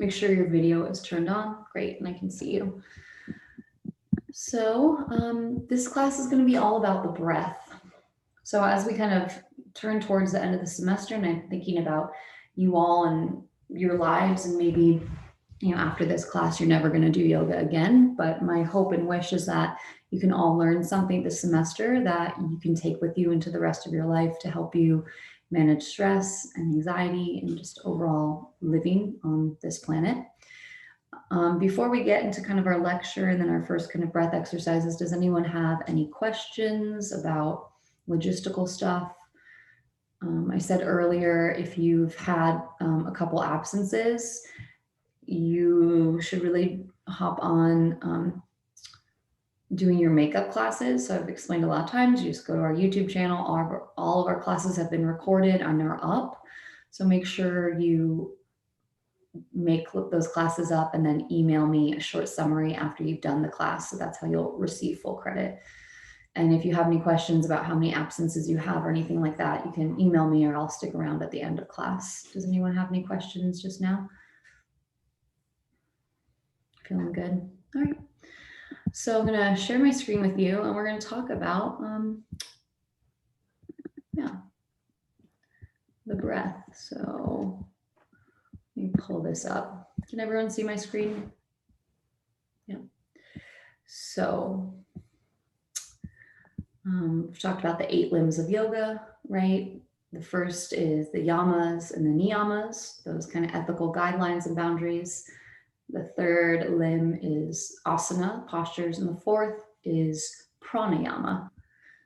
Make sure your video is turned on. Great, and I can see you. So this class is going to be all about the breath. So as we kind of turn towards the end of the semester, and I'm thinking about you all and your lives, and maybe, you know, after this class, you're never going to do yoga again. But my hope and wish is that you can all learn something this semester that you can take with you into the rest of your life to help you manage stress and anxiety and just overall living on this planet. Before we get into kind of our lecture and then our first kind of breath exercises, does anyone have any questions about logistical stuff? I said earlier, if you've had a couple absences, you should really hop on doing your makeup classes. So I've explained a lot of times, you just go to our YouTube channel. All of our classes have been recorded and they're up. So make sure you make those classes up and then email me a short summary after you've done the class. So that's how you'll receive full credit. And if you have any questions about how many absences you have or anything like that, you can email me or I'll stick around at the end of class. Does anyone have any questions just now? Feeling good? All right. So I'm going to share my screen with you and we're going to talk about, the breath. So let me pull this up. Can everyone see my screen? Yeah. So we've talked about the 8 limbs of yoga, right? The first is the yamas and the niyamas, those kind of ethical guidelines and boundaries. The third limb is asana, postures, and the fourth is pranayama.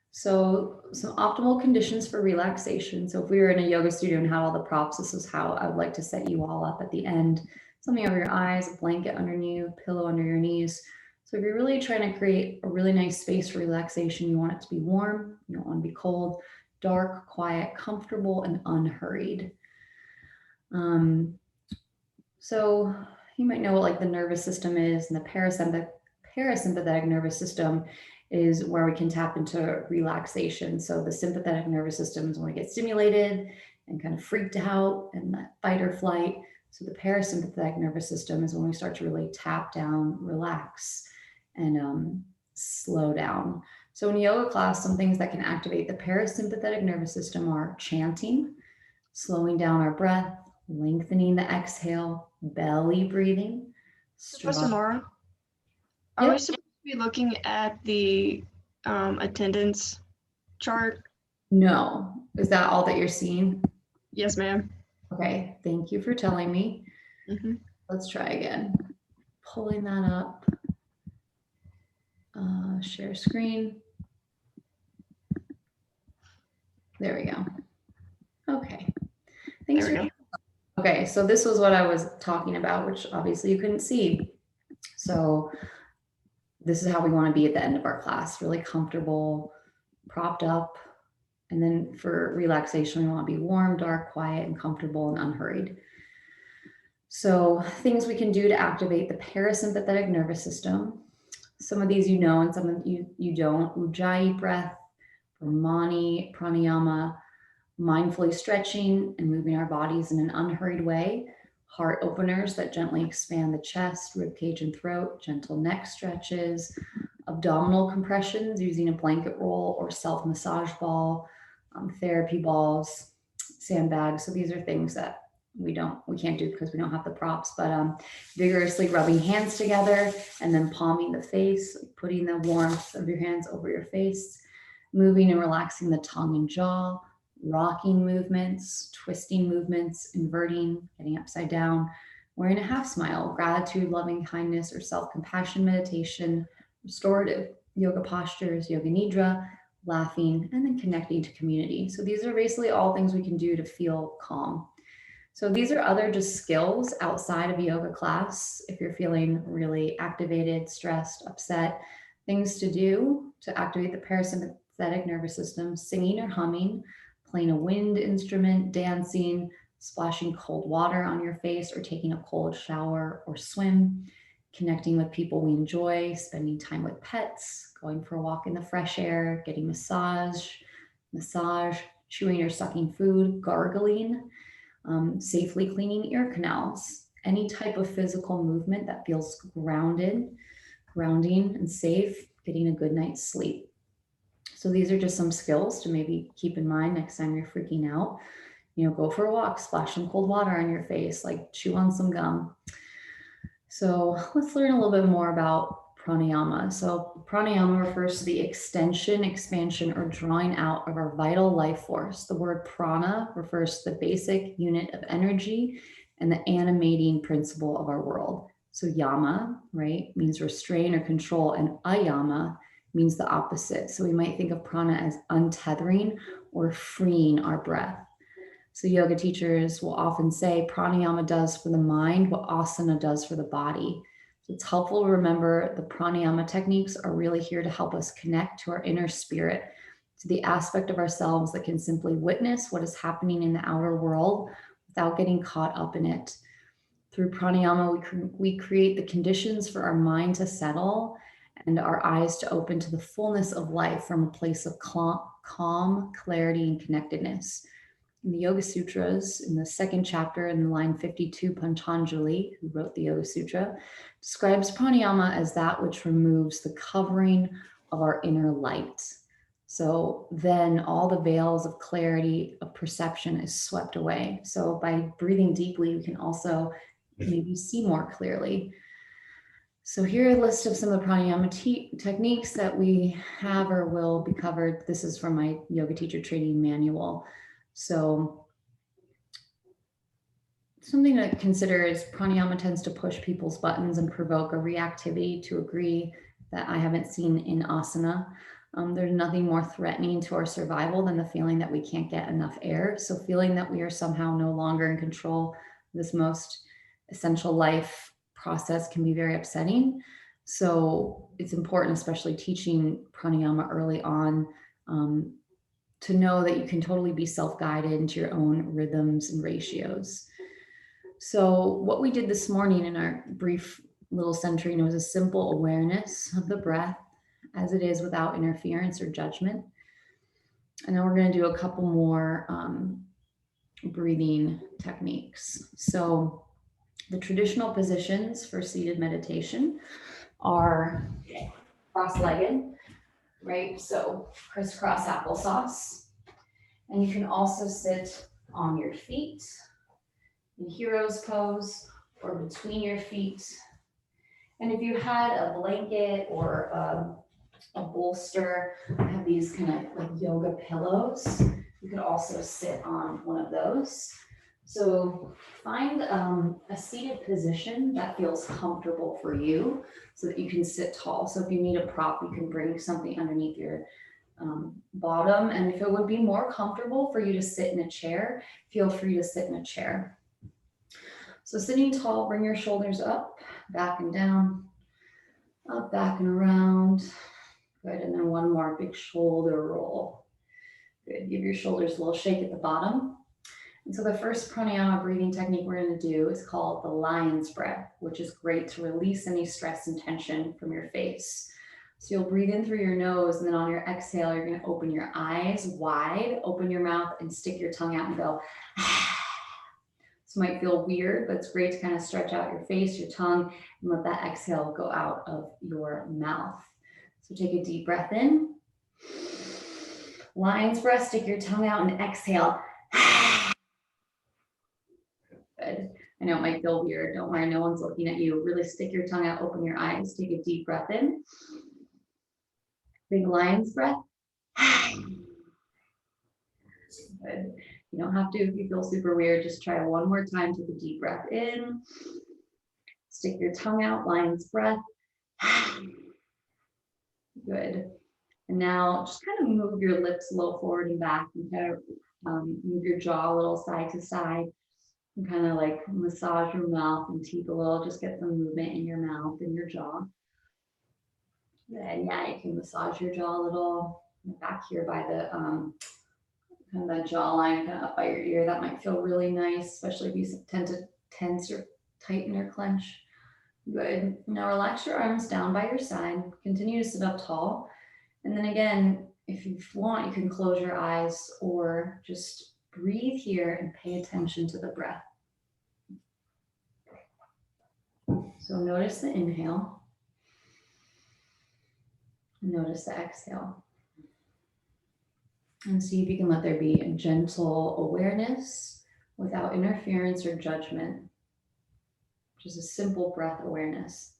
So some optimal conditions for relaxation. So if we were in a yoga studio and had all the props, this is how I would like to set you all up at the end. Something over your eyes, a blanket under you, pillow under your knees. So if you're really trying to create a really nice space for relaxation, you want it to be warm, you don't want to be cold, dark, quiet, comfortable, and unhurried. So you might know what like the nervous system is, and the parasympathetic nervous system is where we can tap into relaxation. So the sympathetic nervous system is when we get stimulated and kind of freaked out and that fight or flight. So the parasympathetic nervous system is when we start to really tap down, relax, and slow down. So in yoga class, some things that can activate the parasympathetic nervous system are chanting, slowing down our breath, lengthening the exhale, belly breathing. Professor Mara, are we supposed to be looking at the attendance chart? No. Is that all that you're seeing? Yes, ma'am. Okay, thank you for telling me. Let's try again. Pulling that up. Share screen. There we go. Okay. Thanks for. Okay, so this was what I was talking about, which obviously you couldn't see. So this is how we want to be at the end of our class, really comfortable, propped up. And then for relaxation, we want to be warm, dark, quiet, and comfortable and unhurried. So things we can do to activate the parasympathetic nervous system. Some of these you know, and some of you don't. Ujjayi breath, Brahmani, pranayama, mindfully stretching and moving our bodies in an unhurried way. Heart openers that gently expand the chest, rib cage, and throat. Gentle neck stretches. Abdominal compressions using a blanket roll or self-massage ball. Therapy balls, sandbags. So these are things that we can't do because we don't have the props, but vigorously rubbing hands together and then palming the face, putting the warmth of your hands over your face, moving and relaxing the tongue and jaw, rocking movements, twisting movements, inverting, getting upside down, wearing a half smile, gratitude, loving kindness, or self-compassion meditation, restorative yoga postures, yoga nidra, laughing, and then connecting to community. So these are basically all things we can do to feel calm. So these are other just skills outside of yoga class. If you're feeling really activated, stressed, upset, things to do to activate the parasympathetic nervous system: singing or humming, playing a wind instrument, dancing, splashing cold water on your face or taking a cold shower or swim, connecting with people we enjoy, spending time with pets, going for a walk in the fresh air, getting massage, chewing or sucking food, gargling, safely cleaning ear canals, any type of physical movement that feels grounding and safe, getting a good night's sleep. So these are just some skills to maybe keep in mind next time you're freaking out. Go for a walk, splash some cold water on your face, like chew on some gum. So let's learn a little bit more about pranayama. So pranayama refers to the extension, expansion, or drawing out of our vital life force. The word prana refers to the basic unit of energy and the animating principle of our world. So yama, right, means restrain or control, and ayama means the opposite. So we might think of prana as untethering or freeing our breath. So yoga teachers will often say pranayama does for the mind what asana does for the body. So it's helpful to remember the pranayama techniques are really here to help us connect to our inner spirit, to the aspect of ourselves that can simply witness what is happening in the outer world without getting caught up in it. Through pranayama, we create the conditions for our mind to settle and our eyes to open to the fullness of life from a place of calm, clarity, and connectedness. In the Yoga Sutras, in the second chapter, in line 52, Patanjali, who wrote the Yoga Sutra, describes pranayama as that which removes the covering of our inner light. So then all the veils of clarity of perception is swept away. So by breathing deeply, we can also maybe see more clearly. So here are a list of some of the pranayama techniques that we have or will be covered. This is from my yoga teacher training manual. So something to consider is pranayama tends to push people's buttons and provoke a reactivity to agree that I haven't seen in asana. There's nothing more threatening to our survival than the feeling that we can't get enough air. So feeling that we are somehow no longer in control of this most essential life process can be very upsetting. So it's important, especially teaching pranayama early on, to know that you can totally be self-guided into your own rhythms and ratios. So what we did this morning in our brief little centering was a simple awareness of the breath as it is without interference or judgment. And then we're going to do a couple more breathing techniques. So the traditional positions for seated meditation are cross-legged, right? So crisscross applesauce. And you can also sit on your feet in hero's pose or between your feet. And if you had a blanket or a bolster, I have these kind of like yoga pillows. You could also sit on one of those. So find a seated position that feels comfortable for you so that you can sit tall. So if you need a prop, you can bring something underneath your bottom. And if it would be more comfortable for you to sit in a chair, feel free to sit in a chair. So sitting tall, bring your shoulders up, back and down, up, back and around. Good, and then one more big shoulder roll. Good, give your shoulders a little shake at the bottom. And so the first pranayama breathing technique we're going to do is called the lion's breath, which is great to release any stress and tension from your face. So you'll breathe in through your nose, and then on your exhale, you're going to open your eyes wide, open your mouth, and stick your tongue out and go. This might feel weird, but it's great to kind of stretch out your face, your tongue, and let that exhale go out of your mouth. So take a deep breath in. Lion's breath, stick your tongue out and exhale. Good. I know it might feel weird. Don't worry, no one's looking at you. Really stick your tongue out, open your eyes, take a deep breath in. Big lion's breath. Good. You don't have to if you feel super weird. Just try one more time. Take a deep breath in. Stick your tongue out, lion's breath. Good. And now just kind of move your lips a little forward and back and kind of move your jaw a little side to side and kind of like massage your mouth and teeth a little. Just get some movement in your mouth and your jaw. And yeah, you can massage your jaw a little back here by the kind of that jawline, kind of up by your ear. That might feel really nice, especially if you tend to tense or tighten or clench. Good. Now relax your arms down by your side. Continue to sit up tall. And then again, if you want, you can close your eyes or just breathe here and pay attention to the breath. So notice the inhale. Notice the exhale. And see if you can let there be a gentle awareness without interference or judgment. Just a simple breath awareness.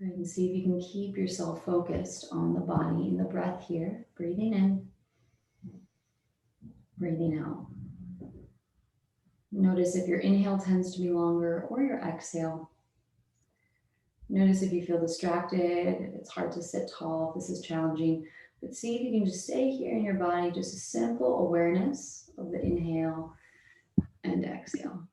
And see if you can keep yourself focused on the body and the breath here. Breathing in, breathing out. Notice if your inhale tends to be longer or your exhale. Notice if you feel distracted, if it's hard to sit tall, if this is challenging. But see if you can just stay here in your body, just a simple awareness of the inhale and exhale.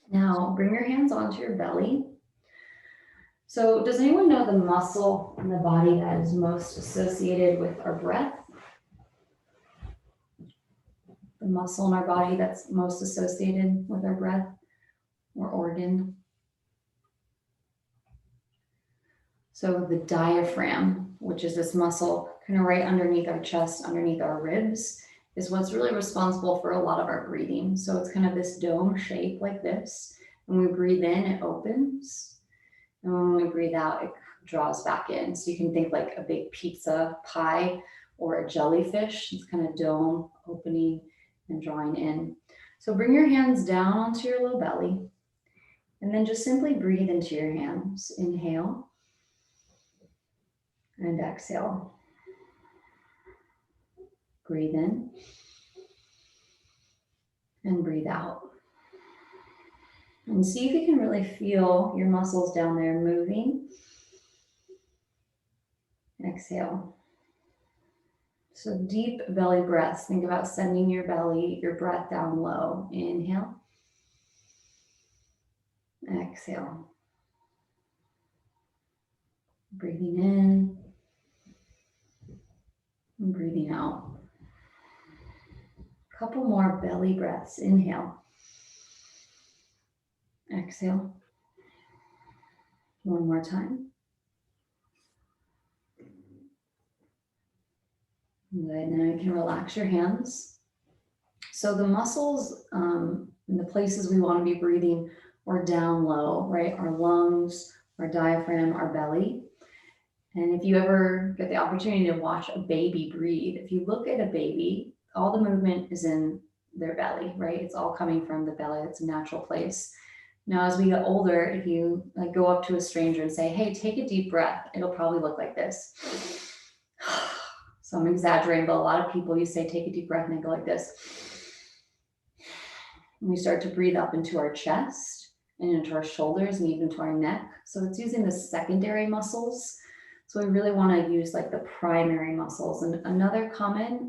Now, bring your hands onto your belly. So does anyone know the muscle in the body that is most associated with our breath? The muscle in our body that's most associated with our breath or organ? So the diaphragm, which is this muscle kind of right underneath our chest, underneath our ribs, is what's really responsible for a lot of our breathing. So it's kind of this dome shape like this. When we breathe in, it opens. And when we breathe out, it draws back in. So you can think like a big pizza pie or a jellyfish. It's kind of dome opening and drawing in. So bring your hands down onto your low belly. And then just simply breathe into your hands. Inhale. And exhale. Breathe in. And breathe out. And see if you can really feel your muscles down there moving. Exhale. So deep belly breaths. Think about sending your belly, your breath down low. Inhale. Exhale. Breathing in. And breathing out. A couple more belly breaths. Inhale. Exhale. One more time. Good. Now you can relax your hands. So the muscles in the places we want to be breathing are down low, right? Our lungs, our diaphragm, our belly. And if you ever get the opportunity to watch a baby breathe, if you look at a baby, all the movement is in their belly, right? It's all coming from the belly. It's a natural place. Now, as we get older, if you like go up to a stranger and say, hey, take a deep breath, it'll probably look like this. So I'm exaggerating, but a lot of people, you say, take a deep breath, and they go like this. And we start to breathe up into our chest and into our shoulders and even to our neck. So it's using the secondary muscles. So we really want to use like the primary muscles. And another common,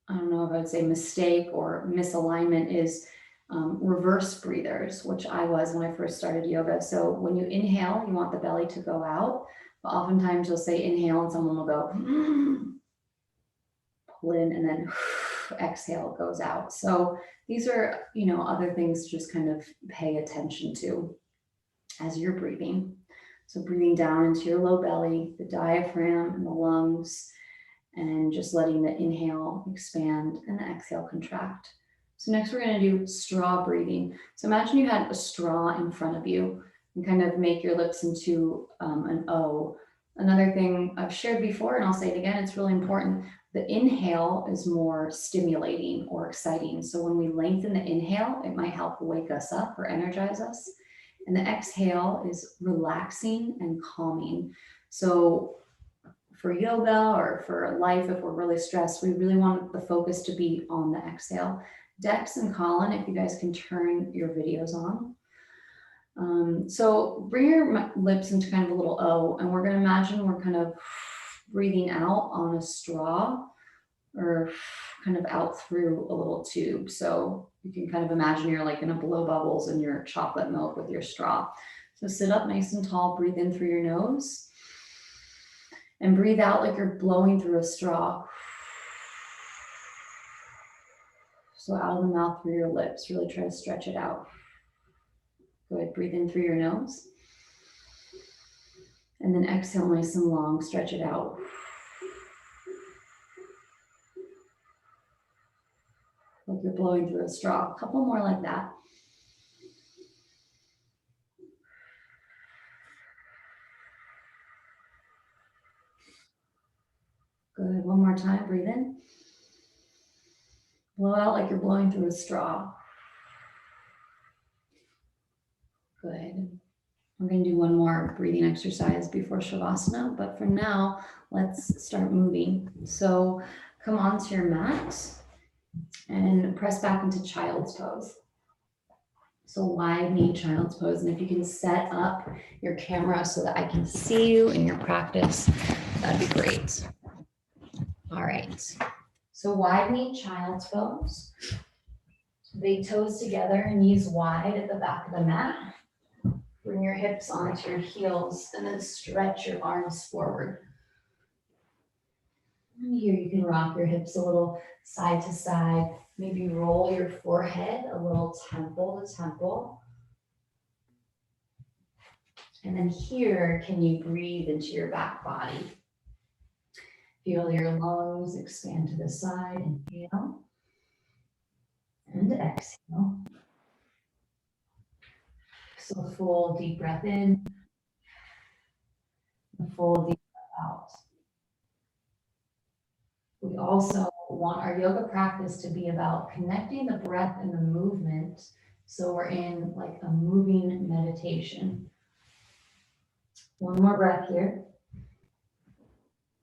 I don't know if I would say mistake or misalignment is reverse breathers, which I was when I first started yoga. So when you inhale, you want the belly to go out, but oftentimes you'll say inhale and someone will go pull in and then exhale goes out. So these are, other things to just kind of pay attention to as you're breathing. So breathing down into your low belly, the diaphragm and the lungs, and just letting the inhale expand and the exhale contract. So next we're going to do straw breathing. So imagine you had a straw in front of you and kind of make your lips into an O. Another thing I've shared before, and I'll say it again, it's really important. The inhale is more stimulating or exciting. So when we lengthen the inhale, it might help wake us up or energize us. And the exhale is relaxing and calming. So for yoga or for life, if we're really stressed, we really want the focus to be on the exhale. Dex and Colin, if you guys can turn your videos on. So bring your lips into kind of a little O, and we're going to imagine we're kind of breathing out on a straw or kind of out through a little tube. So you can kind of imagine you're like going to blow bubbles in your chocolate milk with your straw. So sit up nice and tall, breathe in through your nose. And breathe out like you're blowing through a straw. So out of the mouth through your lips, really try to stretch it out. Good, breathe in through your nose. And then exhale nice and long, stretch it out. Like you're blowing through a straw. A couple more like that. Good, one more time, breathe in. Blow out like you're blowing through a straw. Good. We're going to do one more breathing exercise before Shavasana, but for now, let's start moving. So come onto your mat and press back into child's pose. So wide knee child's pose. And if you can set up your camera so that I can see you in your practice, that'd be great. All right. So wide knee child's pose. Big toes together, knees wide at the back of the mat. Bring your hips onto your heels and then stretch your arms forward. And here you can rock your hips a little side to side. Maybe roll your forehead a little temple to temple. And then here, can you breathe into your back body? Feel your lungs expand to the side. Inhale and exhale. So full deep breath in, a full deep breath out. We also want our yoga practice to be about connecting the breath and the movement. So we're in like a moving meditation. One more breath here.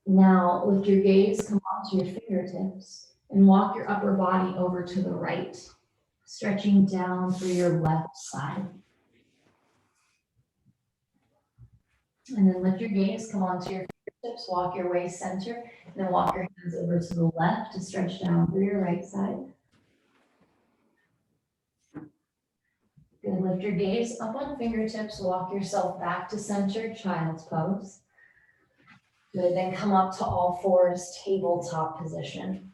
Now lift your gaze, come onto your fingertips and walk your upper body over to the right, stretching down through your left side. And then lift your gaze, come onto your fingertips, walk your waist center, and then walk your hands over to the left to stretch down through your right side. Good, lift your gaze up on fingertips, walk yourself back to center, child's pose. Good, then come up to all fours, tabletop position.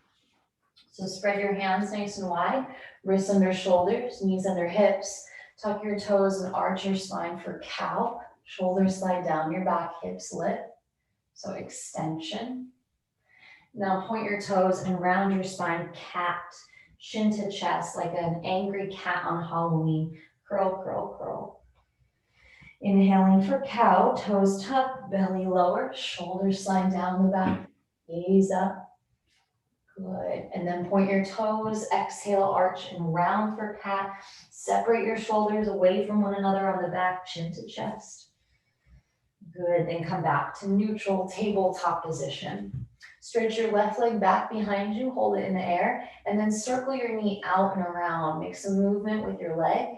So spread your hands nice and wide, wrists under shoulders, knees under hips, tuck your toes and arch your spine for cow. Shoulders slide down your back, hips lift. So extension. Now point your toes and round your spine, cat, shin to chest, like an angry cat on Halloween. Curl, curl, curl. Inhaling for cow, toes tucked, belly lower, shoulders slide down the back, gaze up. Good. And then point your toes, exhale, arch and round for cat. Separate your shoulders away from one another on the back, chin to chest. Good, then come back to neutral tabletop position. Stretch your left leg back behind you, hold it in the air, and then circle your knee out and around. Make some movement with your leg.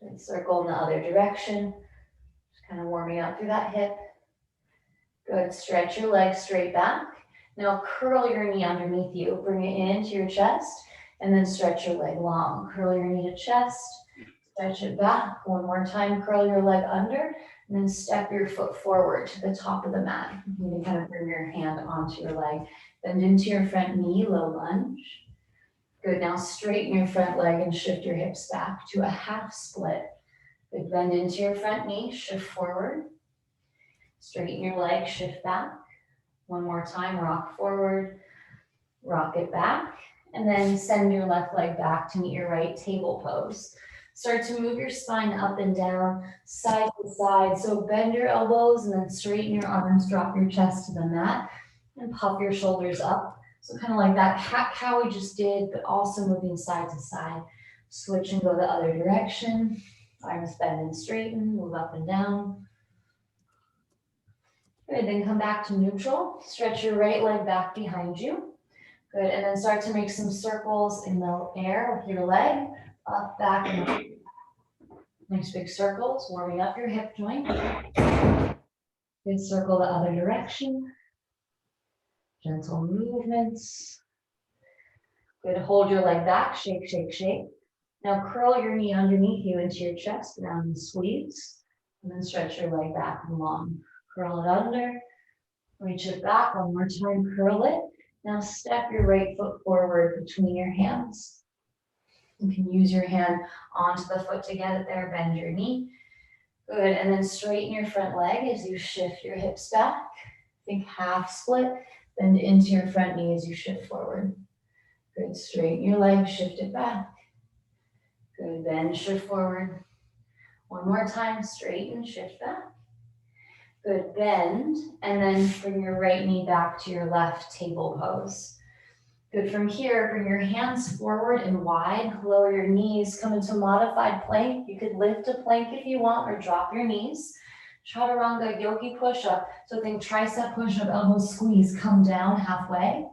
Then circle in the other direction. Just kind of warming up through that hip. Good, stretch your leg straight back. Now curl your knee underneath you, bring it into your chest, and then stretch your leg long. Curl your knee to chest. Stretch it back. One more time, curl your leg under, and then step your foot forward to the top of the mat. You can kind of bring your hand onto your leg. Bend into your front knee, low lunge. Good, now straighten your front leg and shift your hips back to a half split. Good, bend into your front knee, shift forward. Straighten your leg, shift back. One more time, rock forward, rock it back, and then send your left leg back to meet your right table pose. Start to move your spine up and down, side to side. So bend your elbows and then straighten your arms, drop your chest to the mat and puff your shoulders up. So kind of like that cat cow we just did, but also moving side to side. Switch and go the other direction. Arms bend and straighten, move up and down. Good, then come back to neutral. Stretch your right leg back behind you. Good, and then start to make some circles in the air with your leg. Up, back, and up. Nice big circles, warming up your hip joint. Good, circle the other direction. Gentle movements. Good, hold your leg back, shake, shake, shake. Now curl your knee underneath you into your chest, round and squeeze. And then stretch your leg back and long. Curl it under, reach it back one more time, curl it. Now step your right foot forward between your hands. You can use your hand onto the foot to get it there, bend your knee. Good, and then straighten your front leg as you shift your hips back. Think half split, bend into your front knee as you shift forward. Good, straighten your leg, shift it back. Good, bend, shift forward. One more time, straighten, shift back. Good, bend, and then bring your right knee back to your left, table pose. Good, from here, bring your hands forward and wide, lower your knees, come into modified plank. You could lift a plank if you want or drop your knees. Chaturanga yogi push-up. So think tricep push-up, elbow squeeze, come down halfway,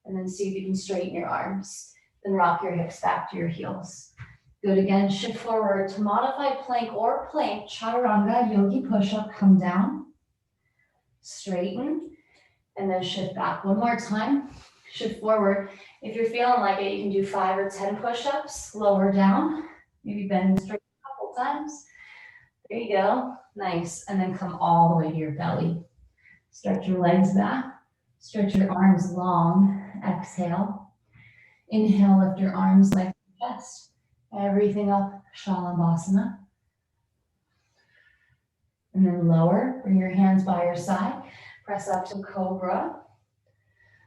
and then see if you can straighten your arms. Then rock your hips back to your heels. Good, again, shift forward to modified plank or plank, chaturanga yogi push-up, come down, straighten, and then shift back one more time. Shift forward. If you're feeling like it, you can do 5 or 10 push-ups, lower down, maybe bend straight a couple times. There you go, nice. And then come all the way to your belly. Stretch your legs back, stretch your arms long, exhale. Inhale, lift your arms like your chest. Everything up, Shalabhasana. And then lower, bring your hands by your side, press up to Cobra.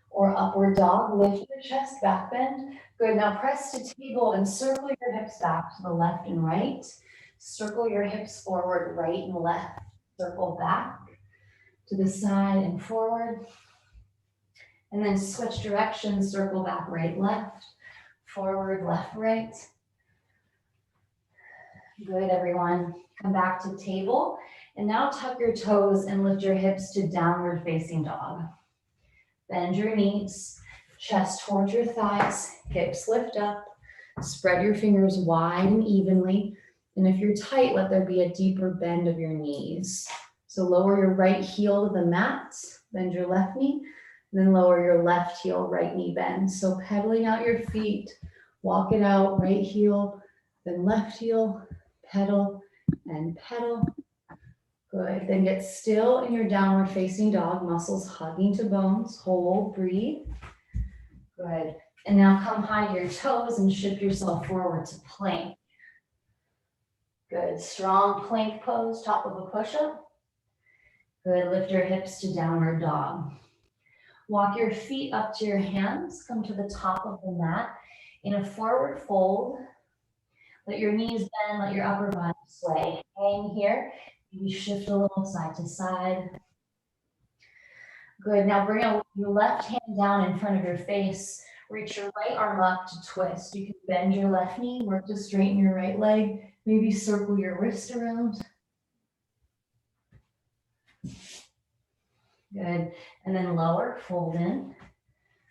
Or upward dog, lift your chest, back bend. Good, now press to table and circle your hips back to the left and right. Circle your hips forward, right and left. Circle back to the side and forward. And then switch directions, circle back, right, left. Forward, left, right. Good, everyone. Come back to table. And now tuck your toes and lift your hips to downward facing dog. Bend your knees, chest towards your thighs, hips lift up, spread your fingers wide and evenly. And if you're tight, let there be a deeper bend of your knees. So lower your right heel to the mat, bend your left knee, and then lower your left heel, right knee bend. So pedaling out your feet, walk it out, right heel, then left heel, pedal and pedal. Good, then get still in your downward facing dog, muscles hugging to bones, hold, breathe. Good, and now come high to your toes and shift yourself forward to plank. Good, strong plank pose, top of a push-up. Good, lift your hips to downward dog. Walk your feet up to your hands, come to the top of the mat in a forward fold. Let your knees bend, let your upper body sway. Hang here. Maybe shift a little side to side. Good, now bring your left hand down in front of your face. Reach your right arm up to twist. You can bend your left knee, work to straighten your right leg. Maybe circle your wrist around. Good, and then lower, fold in.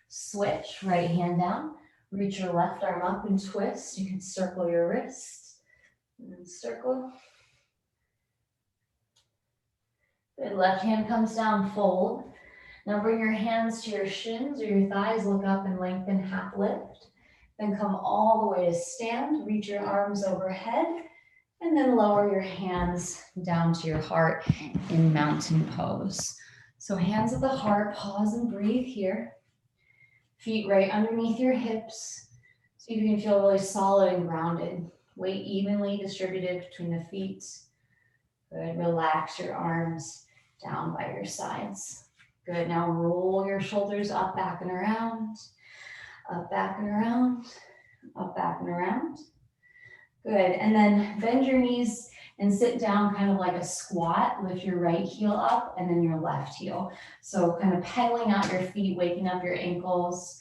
Switch, right hand down. Reach your left arm up and twist. You can circle your wrist. And then circle. Good, left hand comes down, fold. Now bring your hands to your shins or your thighs, look up and lengthen, half lift. Then come all the way to stand, reach your arms overhead, and then lower your hands down to your heart in mountain pose. So hands at the heart, pause and breathe here. Feet right underneath your hips, so you can feel really solid and grounded. Weight evenly distributed between the feet. Good, relax your arms down by your sides. Good, now roll your shoulders up, back and around. Up, back and around. Up, back and around. Good, and then bend your knees and sit down kind of like a squat. Lift your right heel up and then your left heel. So kind of pedaling out your feet, waking up your ankles.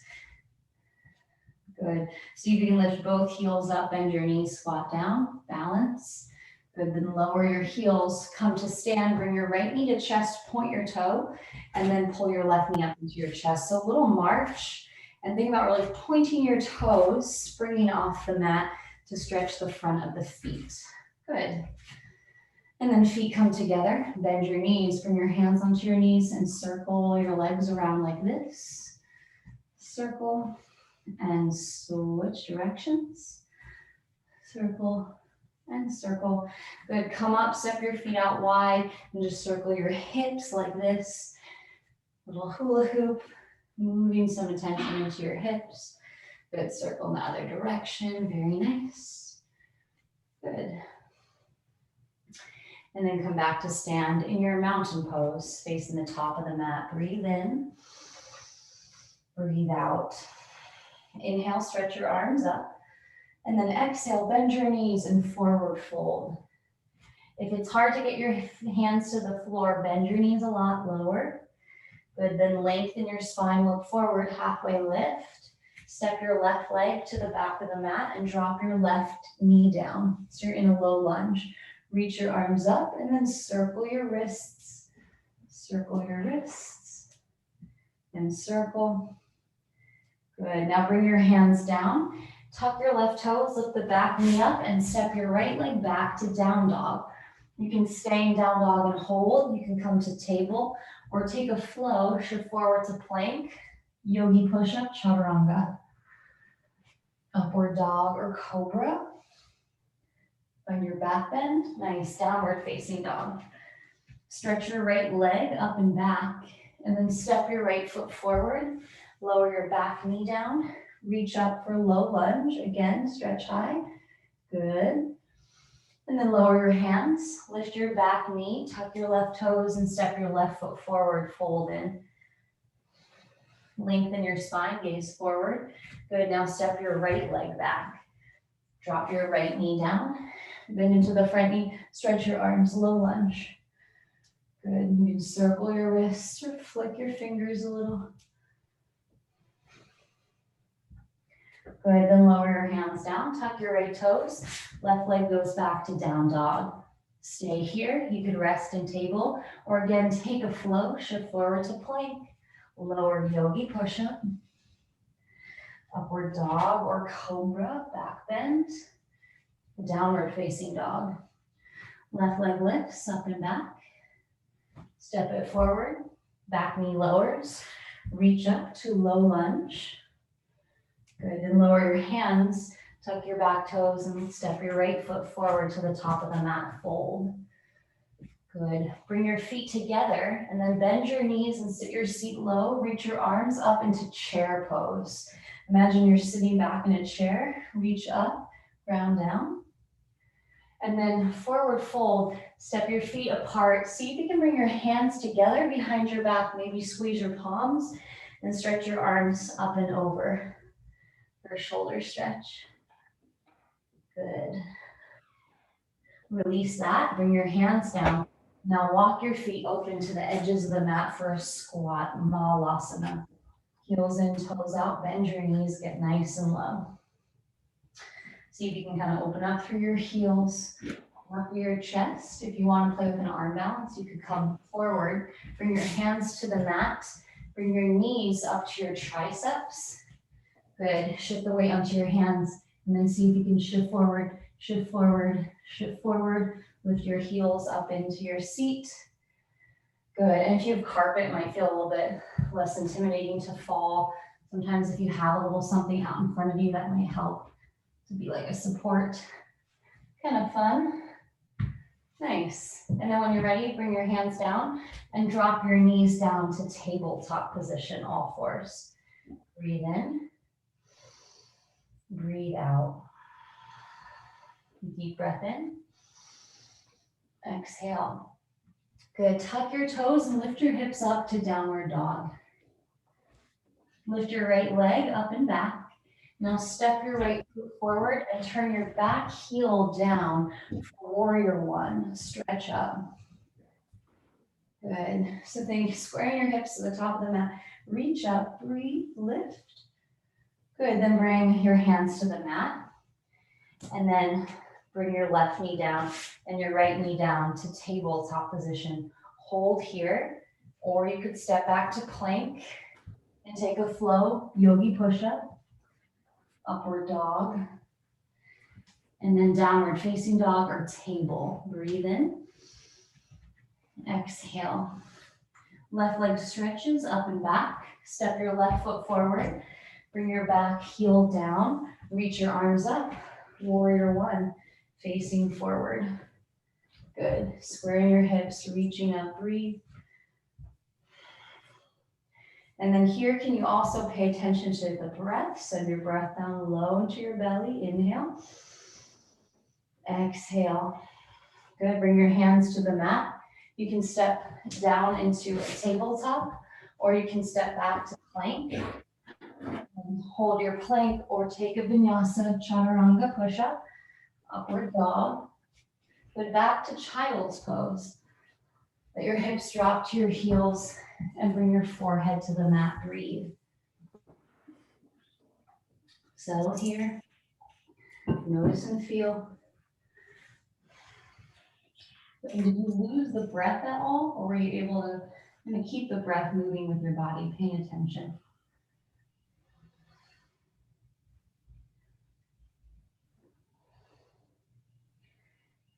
Good, so you can lift both heels up, bend your knees, squat down, balance. Good, then lower your heels, come to stand, bring your right knee to chest, point your toe, and then pull your left knee up into your chest. So a little march, and think about really pointing your toes, springing off the mat to stretch the front of the feet. Good. And then feet come together, bend your knees, bring your hands onto your knees and circle your legs around like this. Circle and switch directions. Circle and circle. Good, come up, step your feet out wide, and just circle your hips like this. Little hula hoop, moving some attention into your hips. Good, circle in the other direction, very nice. Good. And then come back to stand in your mountain pose, facing the top of the mat. Breathe in, breathe out. Inhale, stretch your arms up. And then exhale, bend your knees and forward fold. If it's hard to get your hands to the floor, bend your knees a lot lower. Good, then lengthen your spine, look forward, halfway lift. Step your left leg to the back of the mat and drop your left knee down. So you're in a low lunge. Reach your arms up and then circle your wrists. Circle your wrists and circle. Good, now bring your hands down. Tuck your left toes, lift the back knee up and step your right leg back to down dog. You can stay in down dog and hold. You can come to table or take a flow, shift forward to plank, yogi push-up, chaturanga. Upward dog or cobra. Find your back bend. Nice, downward facing dog. Stretch your right leg up and back, and then step your right foot forward. Lower your back knee down. Reach up for low lunge. Again, stretch high. Good. And then lower your hands. Lift your back knee. Tuck your left toes and step your left foot forward. Fold in. Lengthen your spine. Gaze forward. Good. Now step your right leg back. Drop your right knee down. Bend into the front knee. Stretch your arms. Low lunge. Good. You can circle your wrists or flick your fingers a little. Good, then lower your hands down, tuck your right toes, left leg goes back to down dog. Stay here, you could rest in table, or again, take a flow, shift forward to plank, lower yogi push-up, upward dog or cobra, back bend, downward facing dog. Left leg lifts up and back, step it forward, back knee lowers, reach up to low lunge. Good, and lower your hands, tuck your back toes and step your right foot forward to the top of the mat, fold. Good, bring your feet together and then bend your knees and sit your seat low, reach your arms up into chair pose. Imagine you're sitting back in a chair, reach up, ground down. And then forward fold, step your feet apart. See if you can bring your hands together behind your back, maybe squeeze your palms and stretch your arms up and over. For a shoulder stretch. Good. Release that, bring your hands down. Now walk your feet open to the edges of the mat for a squat, Malasana. Heels in, toes out, bend your knees, get nice and low. See if you can kind of open up through your heels, up your chest. If you want to play with an arm balance, you could come forward, bring your hands to the mat, bring your knees up to your triceps. Good, shift the weight onto your hands and then see if you can shift forward, shift forward, shift forward with your heels up into your seat. Good, and if you have carpet, it might feel a little bit less intimidating to fall. Sometimes if you have a little something out in front of you, that might help to be like a support. Kind of fun. Nice, and then when you're ready, bring your hands down and drop your knees down to tabletop position, all fours. Breathe in. Breathe out. Deep breath in. Exhale. Good. Tuck your toes and lift your hips up to downward dog. Lift your right leg up and back. Now step your right foot forward and turn your back heel down for warrior one. Stretch up. Good. So think squaring your hips to the top of the mat. Reach up, breathe, lift. Good, then bring your hands to the mat and then bring your left knee down and your right knee down to tabletop position. Hold here, or you could step back to plank and take a flow, yogi push-up, upward dog, and then downward facing dog or table. Breathe in, exhale. Left leg stretches up and back, step your left foot forward. Bring your back heel down, reach your arms up, warrior one. facing forward. Good. Squaring your hips, reaching up, breathe. And then here, can you also pay attention to the breath? Send your breath down low into your belly. Inhale. Exhale. Good. Bring your hands to the mat. You can step down into a tabletop, or you can step back to plank. And hold your plank, or take a vinyasa chaturanga push-up, upward dog. Good. Back to child's pose. Let your hips drop to your heels and bring your forehead to the mat. Breathe. Settle here. Notice and feel. And did you lose the breath at all? Or were you able to kind of keep the breath moving with your body, paying attention?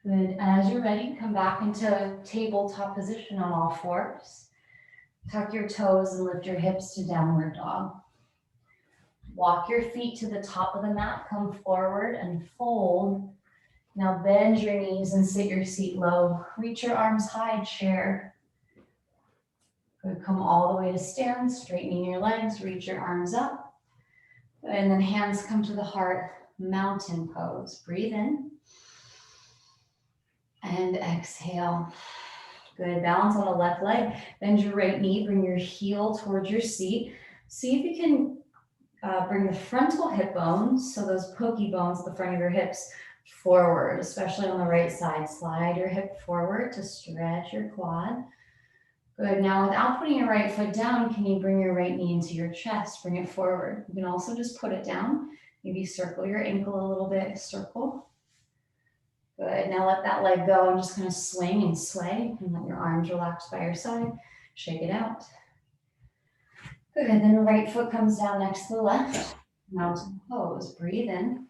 Good. As you're ready, come back into tabletop position on all fours. Tuck your toes and lift your hips to downward dog. Walk your feet to the top of the mat, come forward and fold. Now bend your knees and sit your seat low. Reach your arms high, chair. Good. Come all the way to stand, straightening your legs, reach your arms up. And then hands come to the heart, mountain pose. Breathe in. And exhale. Good. Balance on the left leg. Bend your right knee. Bring your heel towards your seat. See if you can bring the frontal hip bones, so those pokey bones, the front of your hips, forward, especially on the right side. Slide your hip forward to stretch your quad. Good. Now, without putting your right foot down, can you bring your right knee into your chest? Bring it forward. You can also just put it down. Maybe circle your ankle a little bit. Circle. Good. Now let that leg go and just kind of swing and sway, and let your arms relax by your side. Shake it out. Good. Then the right foot comes down next to the left. Mountain pose. Breathe in.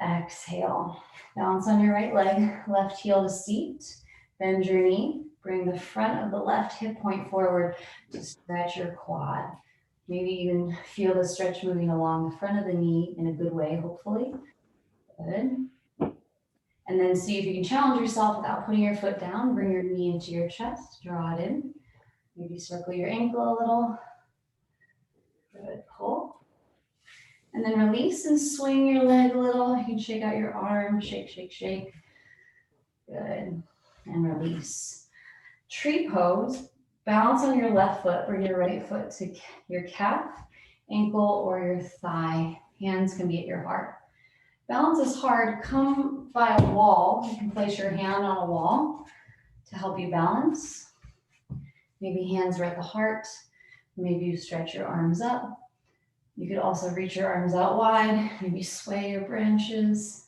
Exhale. Balance on your right leg. Left heel to seat. Bend your knee. Bring the front of the left hip point forward to stretch your quad. Maybe you can feel the stretch moving along the front of the knee in a good way, hopefully. Good. And then see if you can challenge yourself without putting your foot down. Bring your knee into your chest. Draw it in. Maybe circle your ankle a little. Good. Pull. And then release and swing your leg a little. You can shake out your arm. Shake, shake, shake. Good. And release. Tree pose. Balance on your left foot. Bring your right foot to your calf, ankle, or your thigh. Hands can be at your heart. Balance is hard. Come by a wall. You can place your hand on a wall to help you balance. Maybe hands are at the heart. Maybe you stretch your arms up. You could also reach your arms out wide. Maybe sway your branches.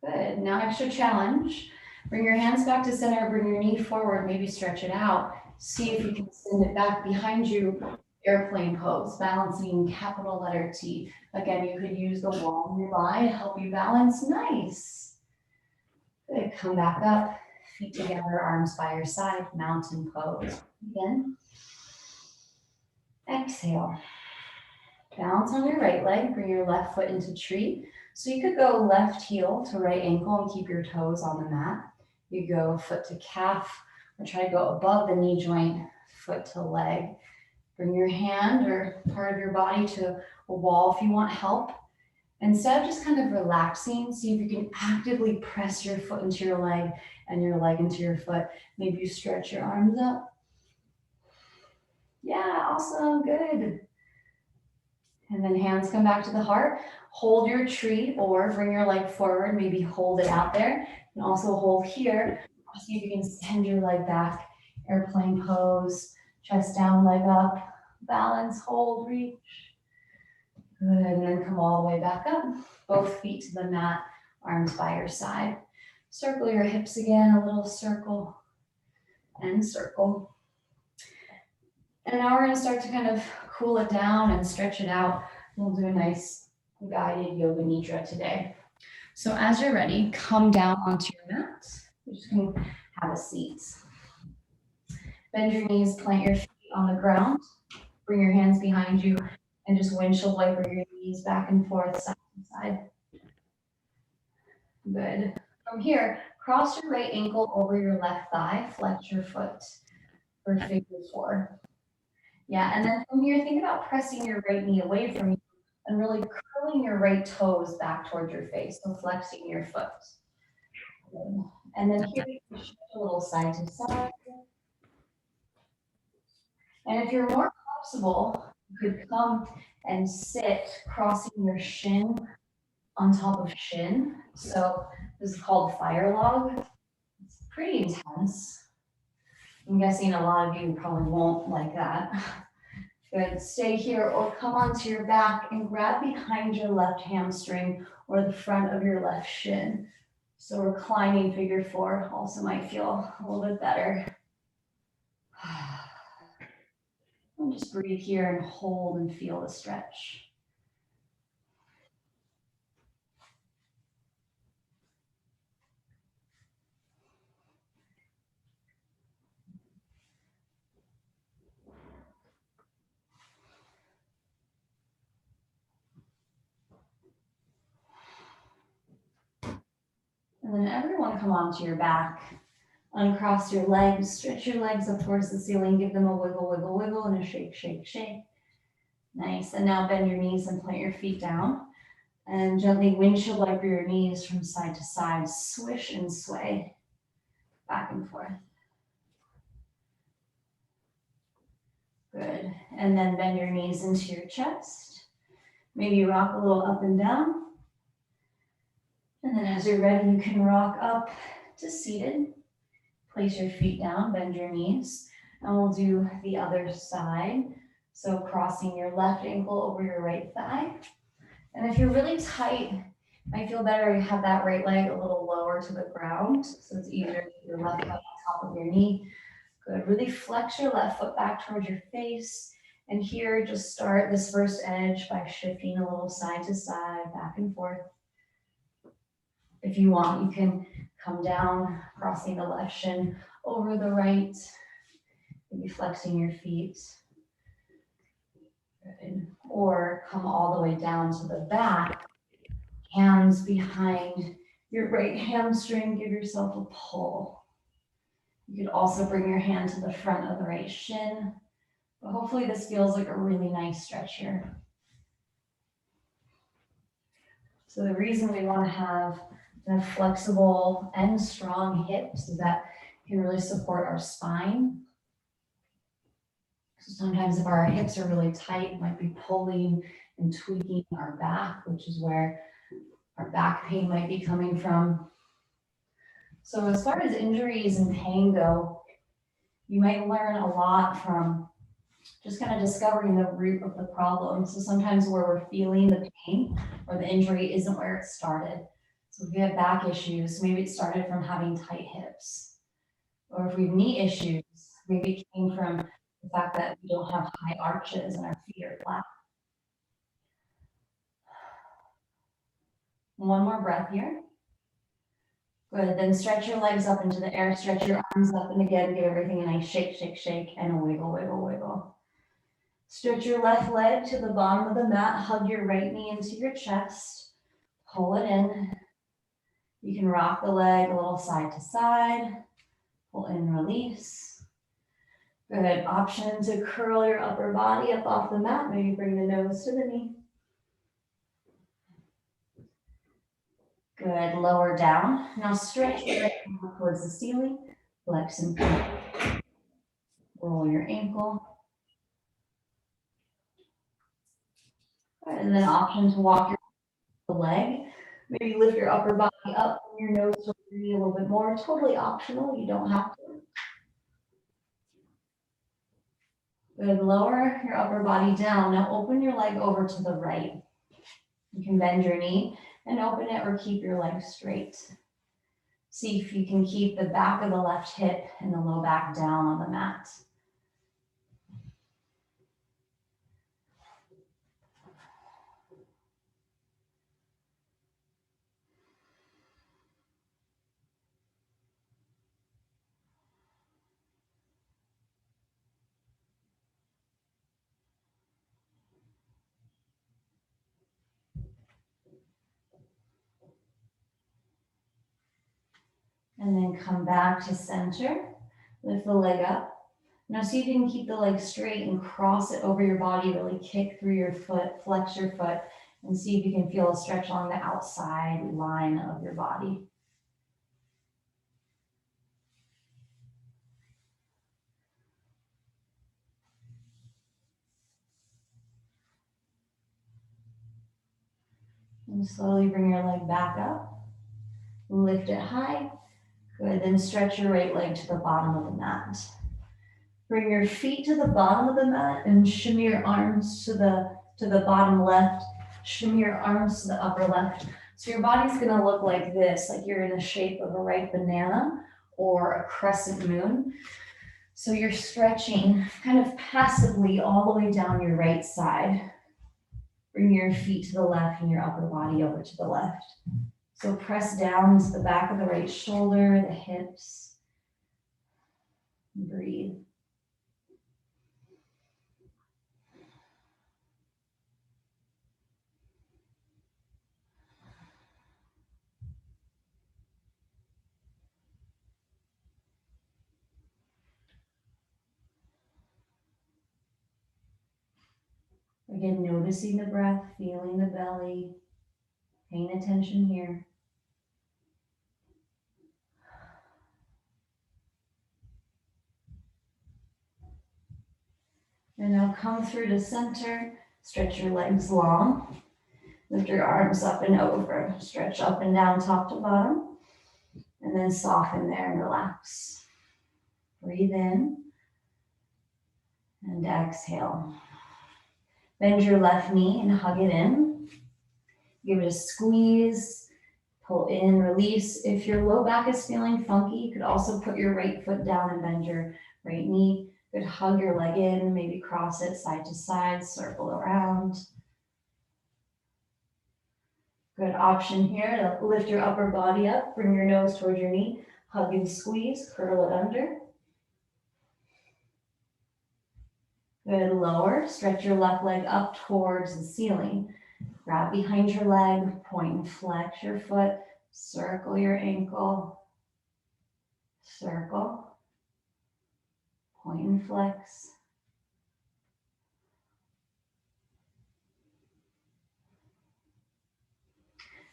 Good. Now extra challenge. Bring your hands back to center. Bring your knee forward. Maybe stretch it out. See if you can send it back behind you. Airplane pose, balancing capital letter T. Again, you could use the wall nearby to help you balance. Nice. Good. Come back up. Feet together, arms by your side. Mountain pose. Again. Exhale. Balance on your right leg. Bring your left foot into tree. So you could go left heel to right ankle and keep your toes on the mat. You go foot to calf, or try to go above the knee joint, foot to leg. Bring your hand or part of your body to a wall if you want help. Instead of just kind of relaxing, see if you can actively press your foot into your leg and your leg into your foot. Maybe you stretch your arms up. Yeah, awesome, good. And then hands come back to the heart. Hold your tree or bring your leg forward. Maybe hold it out there. And also hold here. See if you can send your leg back. Airplane pose. Chest down, leg up, balance, hold, reach. Good, and then come all the way back up. Both feet to the mat, arms by your side. Circle your hips again, a little circle and circle. And now we're gonna start to kind of cool it down and stretch it out. We'll do a nice guided yoga nidra today. So as you're ready, come down onto your mat. You just can have a seat. Bend your knees, plant your feet on the ground. Bring your hands behind you And just windshield wiper your knees back and forth, side to side. Good. From here, cross your right ankle over your left thigh, flex your foot for figure 4. Yeah, and then from here, think about pressing your right knee away from you and really curling your right toes back towards your face, so flexing your foot. Good. And then here you can shift a little side to side. And if you're more flexible, you could come and sit crossing your shin on top of shin. So this is called fire log. It's pretty intense. I'm guessing a lot of you probably won't like that. Good, stay here or come onto your back and grab behind your left hamstring or the front of your left shin. So reclining figure 4 also might feel a little bit better. And just breathe here and hold and feel the stretch. And then everyone come onto your back, uncross your legs, stretch your legs up towards the ceiling, give them a wiggle, wiggle, wiggle, and a shake, shake, shake. Nice, and now bend your knees and plant your feet down. And gently windshield wiper your knees from side to side, swish and sway, back and forth. Good, and then bend your knees into your chest. Maybe rock a little up and down. And then as you're ready, you can rock up to seated. Place your feet down, bend your knees, and we'll do the other side. So crossing your left ankle over your right thigh. And if you're really tight, it might feel better to have that right leg a little lower to the ground. So it's easier to get your left leg on top of your knee. Good, really flex your left foot back towards your face. And here, just start this first edge by shifting a little side to side, back and forth. If you want, you can come down, crossing the left shin over the right, maybe flexing your feet. Good. Or come all the way down to the back, hands behind your right hamstring, give yourself a pull. You could also bring your hand to the front of the right shin, but hopefully this feels like a really nice stretch here. So the reason we want to have flexible and strong hips is that it can really support our spine. So sometimes if our hips are really tight, it might be pulling and tweaking our back, which is where our back pain might be coming from. So as far as injuries and pain go, you might learn a lot from just kind of discovering the root of the problem. So sometimes where we're feeling the pain or the injury isn't where it started. So if we have back issues, maybe it started from having tight hips. Or if we have knee issues, maybe it came from the fact that we don't have high arches and our feet are flat. One more breath here. Good, then stretch your legs up into the air, stretch your arms up, and again, give everything a nice shake, shake, shake, and a wiggle, wiggle, wiggle. Stretch your left leg to the bottom of the mat, hug your right knee into your chest, pull it in. You can rock the leg a little side to side, pull in, release. Good, option to curl your upper body up off the mat, maybe bring the nose to the knee. Good, lower down. Now stretch your right ankle towards the ceiling, flex and pull. Roll your ankle. Good, and then option to walk your leg. Maybe lift your upper body up, your nose to your knee a little bit more. Totally optional, you don't have to. Good, lower your upper body down. Now open your leg over to the right. You can bend your knee and open it or keep your leg straight. See if you can keep the back of the left hip and the low back down on the mat. And then come back to center. Lift the leg up. Now see if you can keep the leg straight and cross it over your body. Really kick through your foot, flex your foot, and see if you can feel a stretch along the outside line of your body. And slowly bring your leg back up. Lift it high. Good, then stretch your right leg to the bottom of the mat. Bring your feet to the bottom of the mat and shimmy your arms to the bottom left. Shimmy your arms to the upper left. So your body's gonna look like this, like you're in the shape of a ripe banana or a crescent moon. So you're stretching kind of passively all the way down your right side. Bring your feet to the left and your upper body over to the left. So press down into the back of the right shoulder, the hips. Breathe. Again, noticing the breath, feeling the belly, paying attention here. And now come through to center, stretch your legs long, lift your arms up and over, stretch up and down, top to bottom, and then soften there and relax. Breathe in and exhale. Bend your left knee and hug it in. Give it a squeeze, pull in, release. If your low back is feeling funky, you could also put your right foot down and bend your right knee. Good, hug your leg in, maybe cross it side to side, circle around. Good option here to lift your upper body up, bring your nose towards your knee, hug and squeeze, curl it under. Good, lower, stretch your left leg up towards the ceiling. Grab behind your leg, point and flex your foot, circle your ankle, circle, point and flex.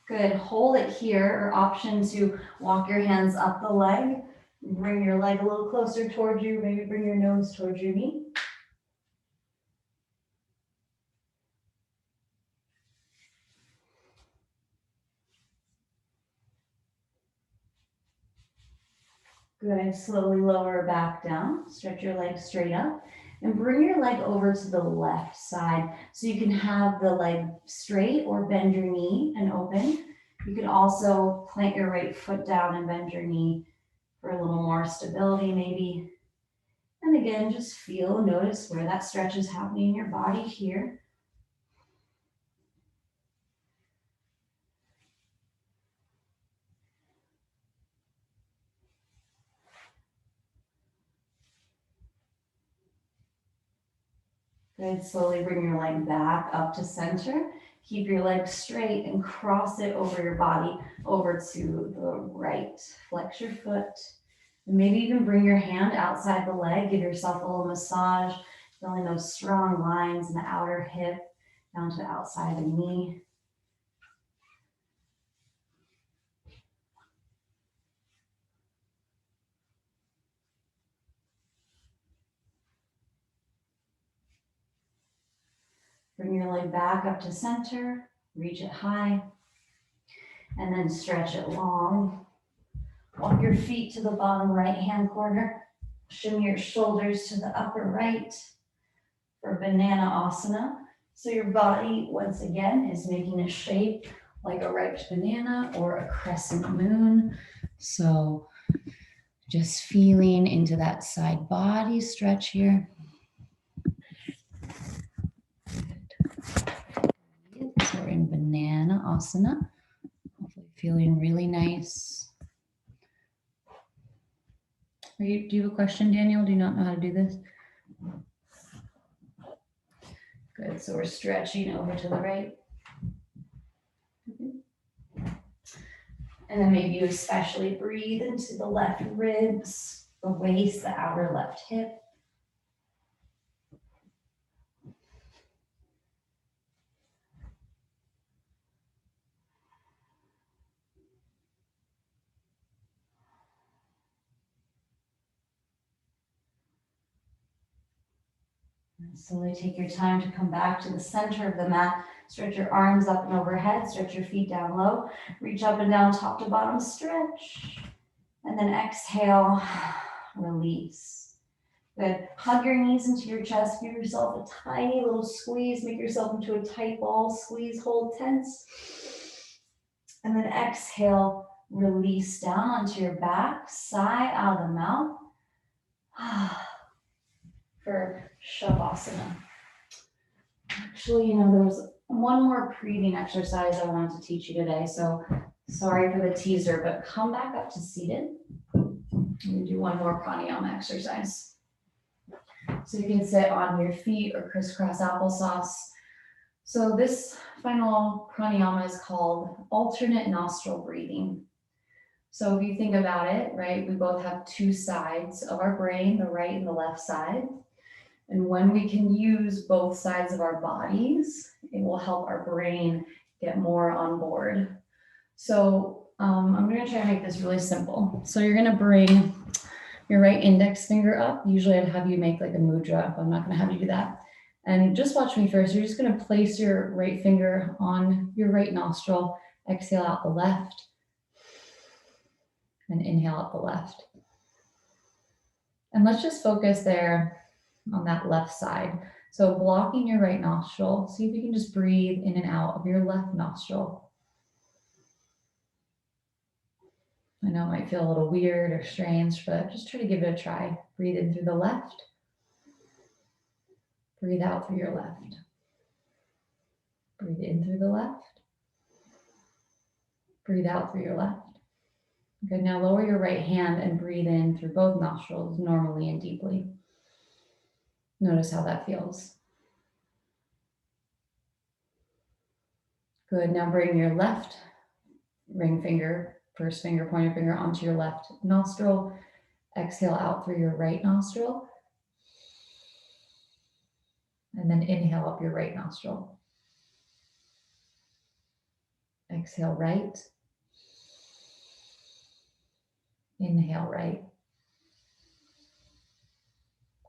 Good, hold it here, or option to walk your hands up the leg, bring your leg a little closer towards you, maybe bring your nose towards your knee. Good, slowly lower back down, stretch your leg straight up, and bring your leg over to the left side. So you can have the leg straight or bend your knee and open. You can also plant your right foot down and bend your knee for a little more stability maybe. And again, just feel, notice where that stretch is happening in your body here. Good, slowly bring your leg back up to center. Keep your leg straight and cross it over your body, over to the right. Flex your foot. And maybe even bring your hand outside the leg. Give yourself a little massage, feeling those strong lines in the outer hip, down to the outside of the knee. Bring your leg back up to center, reach it high, and then stretch it long. Walk your feet to the bottom right-hand corner. Shimmy your shoulders to the upper right for banana asana. So your body, once again, is making a shape like a ripe banana or a crescent moon. So just feeling into that side body stretch here. So we're in banana asana. Hopefully feeling really nice. Do you have a question, Daniel? Do you not know how to do this? Good, so we're stretching over to the right. And then maybe you especially breathe into the left ribs, the waist, the outer left hip. And slowly take your time to come back to the center of the mat. Stretch your arms up and overhead. Stretch your feet down low. Reach up and down, top to bottom, stretch. And then exhale, release. Good. Hug your knees into your chest. Give yourself a tiny little squeeze. Make yourself into a tight ball. Squeeze, hold, tense. And then exhale, release down onto your back. Sigh out of the mouth. For Shavasana. Actually, there was one more breathing exercise I wanted to teach you today. So sorry for the teaser, but come back up to seated. And do one more pranayama exercise. So you can sit on your feet or crisscross applesauce. So this final pranayama is called alternate nostril breathing. So if you think about it, right, we both have two sides of our brain, the right and the left side. And when we can use both sides of our bodies, it will help our brain get more on board. So I'm going to try to make this really simple. So you're going to bring your right index finger up. Usually I'd have you make like a mudra, but I'm not going to have you do that. And just watch me first. You're just going to place your right finger on your right nostril, exhale out the left, and inhale out the left. And let's just focus there on that left side. So blocking your right nostril, see if you can just breathe in and out of your left nostril. I know it might feel a little weird or strange, but just try to give it a try. Breathe in through the left. Breathe out through your left. Breathe in through the left. Breathe out through your left. Good, now lower your right hand and breathe in through both nostrils normally and deeply. Notice how that feels. Good, now bring your left ring finger, first finger, pointer finger onto your left nostril. Exhale out through your right nostril. And then inhale up your right nostril. Exhale right. Inhale right.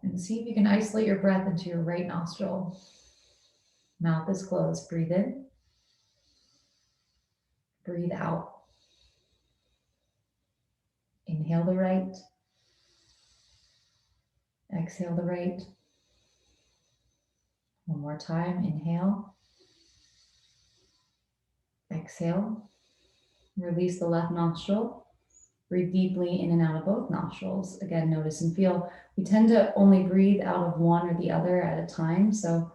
And see if you can isolate your breath into your right nostril. Mouth is closed. Breathe in. Breathe out. Inhale the right. Exhale the right. One more time. Inhale. Exhale. Release the left nostril. Breathe deeply in and out of both nostrils. Again, notice and feel. We tend to only breathe out of one or the other at a time. So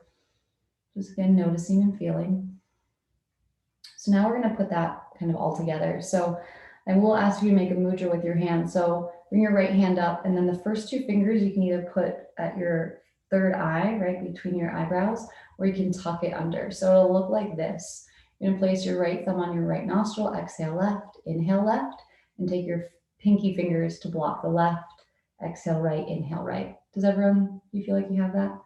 just again, noticing and feeling. So now we're going to put that kind of all together. So I will ask you to make a mudra with your hand. So bring your right hand up, and then the first two fingers you can either put at your third eye, right between your eyebrows, or you can tuck it under. So it'll look like this. You're going to place your right thumb on your right nostril, exhale left, inhale left, and take your pinky fingers to block the left, exhale right, inhale right. Does everyone, you feel like you have that?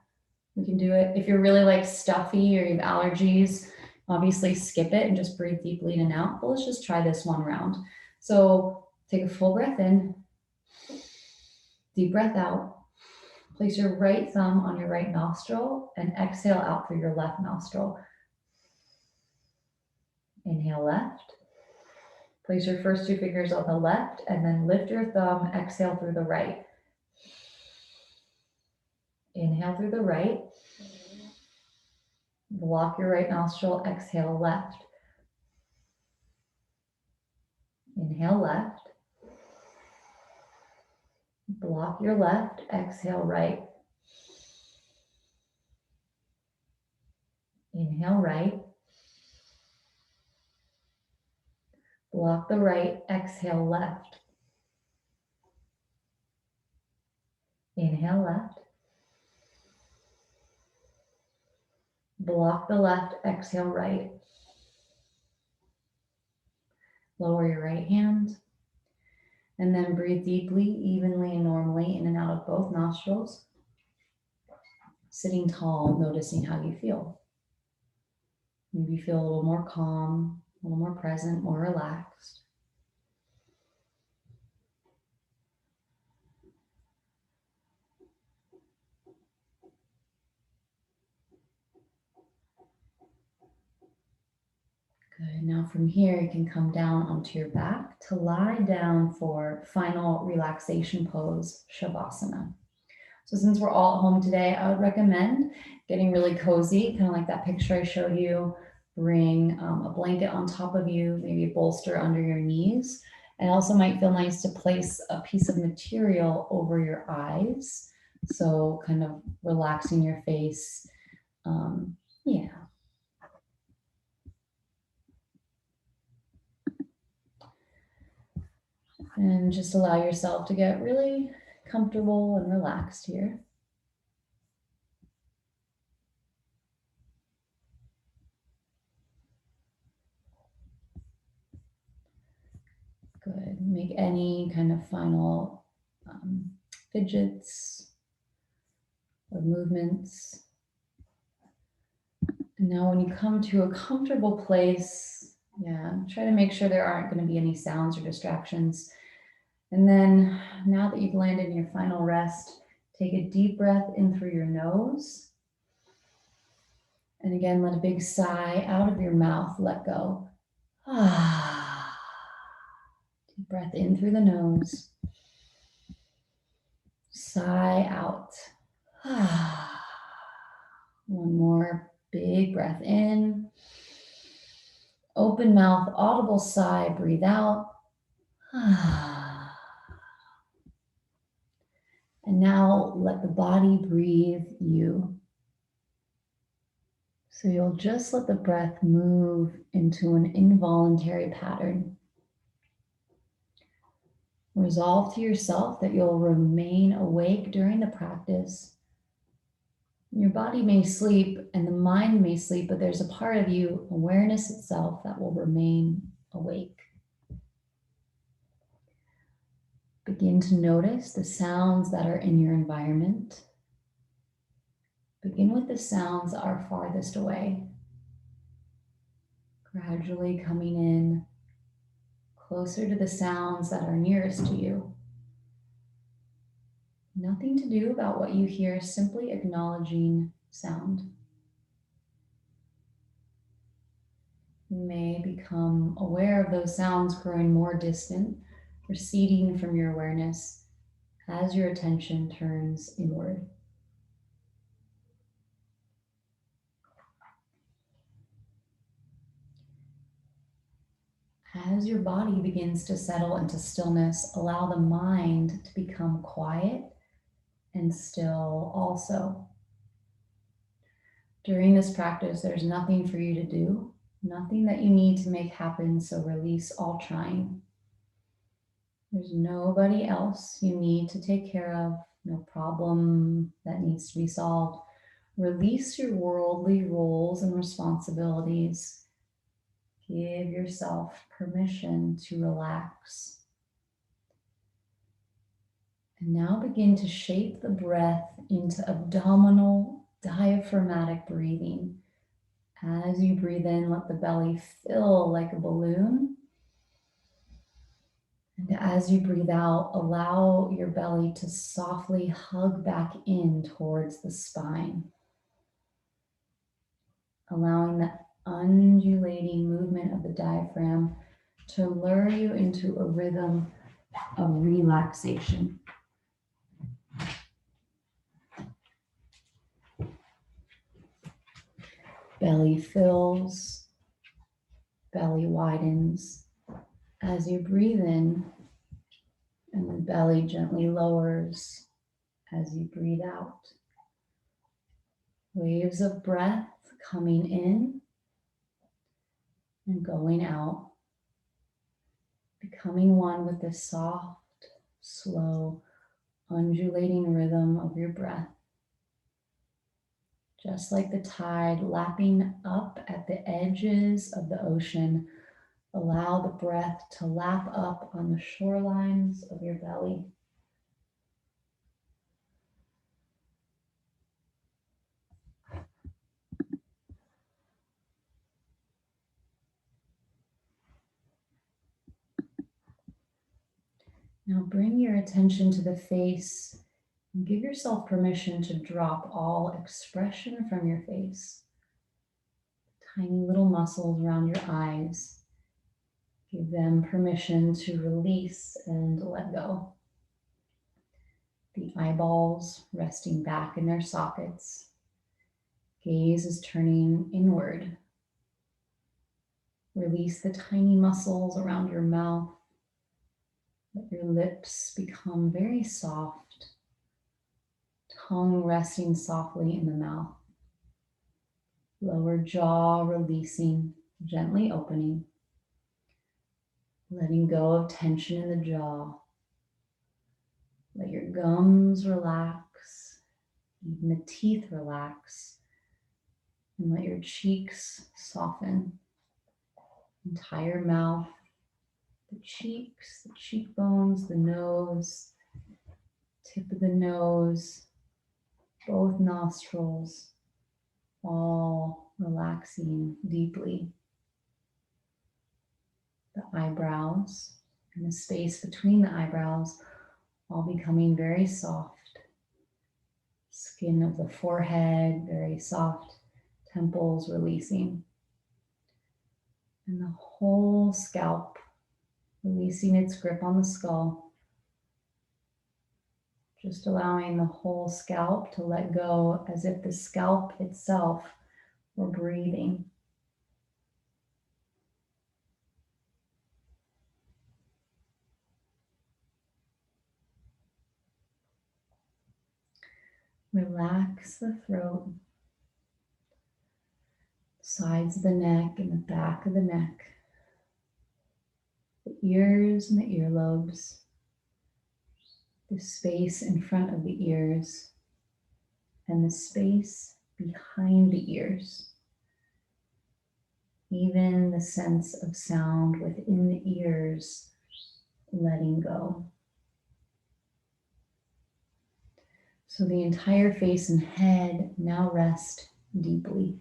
We can do it. If you're really like stuffy or you have allergies, obviously skip it and just breathe deeply in and out. But let's just try this one round. So take a full breath in, deep breath out. Place your right thumb on your right nostril and exhale out through your left nostril. Inhale left. Place your first two fingers on the left and then lift your thumb, exhale through the right. Inhale through the right. Block your right nostril, exhale left. Inhale left. Block your left, exhale right. Inhale right. Block the right, exhale left. Inhale left. Block the left, exhale right. Lower your right hand. And then breathe deeply, evenly, and normally in and out of both nostrils. Sitting tall, noticing how you feel. Maybe feel a little more calm, a little more present, more relaxed. Good. Now from here, you can come down onto your back to lie down for final relaxation pose, Shavasana. So since we're all at home today, I would recommend getting really cozy, kind of like that picture I showed you. Bring a blanket on top of you, maybe a bolster under your knees. And also might feel nice to place a piece of material over your eyes. So kind of relaxing your face. Yeah. And just allow yourself to get really comfortable and relaxed here. Good. Make any kind of final fidgets or movements. And now when you come to a comfortable place, try to make sure there aren't going to be any sounds or distractions. And then now that you've landed in your final rest, take a deep breath in through your nose. And again, let a big sigh out of your mouth, let go. Deep breath in through the nose. Sigh out. One more big breath in. Open mouth, audible sigh, breathe out. And now let the body breathe you. So you'll just let the breath move into an involuntary pattern. Resolve to yourself that you'll remain awake during the practice. Your body may sleep and the mind may sleep, but there's a part of you, awareness itself, that will remain awake. Begin to notice the sounds that are in your environment. Begin with the sounds that are farthest away. Gradually coming in closer to the sounds that are nearest to you. Nothing to do about what you hear, simply acknowledging sound. You may become aware of those sounds growing more distant, receding from your awareness as your attention turns inward. As your body begins to settle into stillness, allow the mind to become quiet and still also. During this practice, there's nothing for you to do, nothing that you need to make happen, so release all trying. There's nobody else you need to take care of, no problem that needs to be solved. Release your worldly roles and responsibilities. Give yourself permission to relax. And now begin to shape the breath into abdominal diaphragmatic breathing. As you breathe in, let the belly fill like a balloon. And as you breathe out, allow your belly to softly hug back in towards the spine. Allowing the undulating movement of the diaphragm to lure you into a rhythm of relaxation. Belly fills, belly widens. As you breathe in, and the belly gently lowers as you breathe out. Waves of breath coming in and going out, becoming one with the soft, slow, undulating rhythm of your breath. Just like the tide lapping up at the edges of the ocean, Allow the breath to lap up on the shorelines of your belly. Now bring your attention to the face and give yourself permission to drop all expression from your face. Tiny little muscles around your eyes. Give them permission to release and let go. The eyeballs resting back in their sockets. Gaze is turning inward. Release the tiny muscles around your mouth. Let your lips become very soft. Tongue resting softly in the mouth. Lower jaw releasing, gently opening. Letting go of tension in the jaw. Let your gums relax, even the teeth relax, and let your cheeks soften. Entire mouth, the cheeks, the cheekbones, the nose, tip of the nose, both nostrils, all relaxing deeply. The eyebrows and the space between the eyebrows all becoming very soft. Skin of the forehead, very soft. Temples releasing. And the whole scalp, releasing its grip on the skull. Just allowing the whole scalp to let go as if the scalp itself were breathing. Relax the throat, sides of the neck and the back of the neck, the ears and the earlobes, the space in front of the ears, and the space behind the ears. Even the sense of sound within the ears, letting go. So the entire face and head now rest deeply.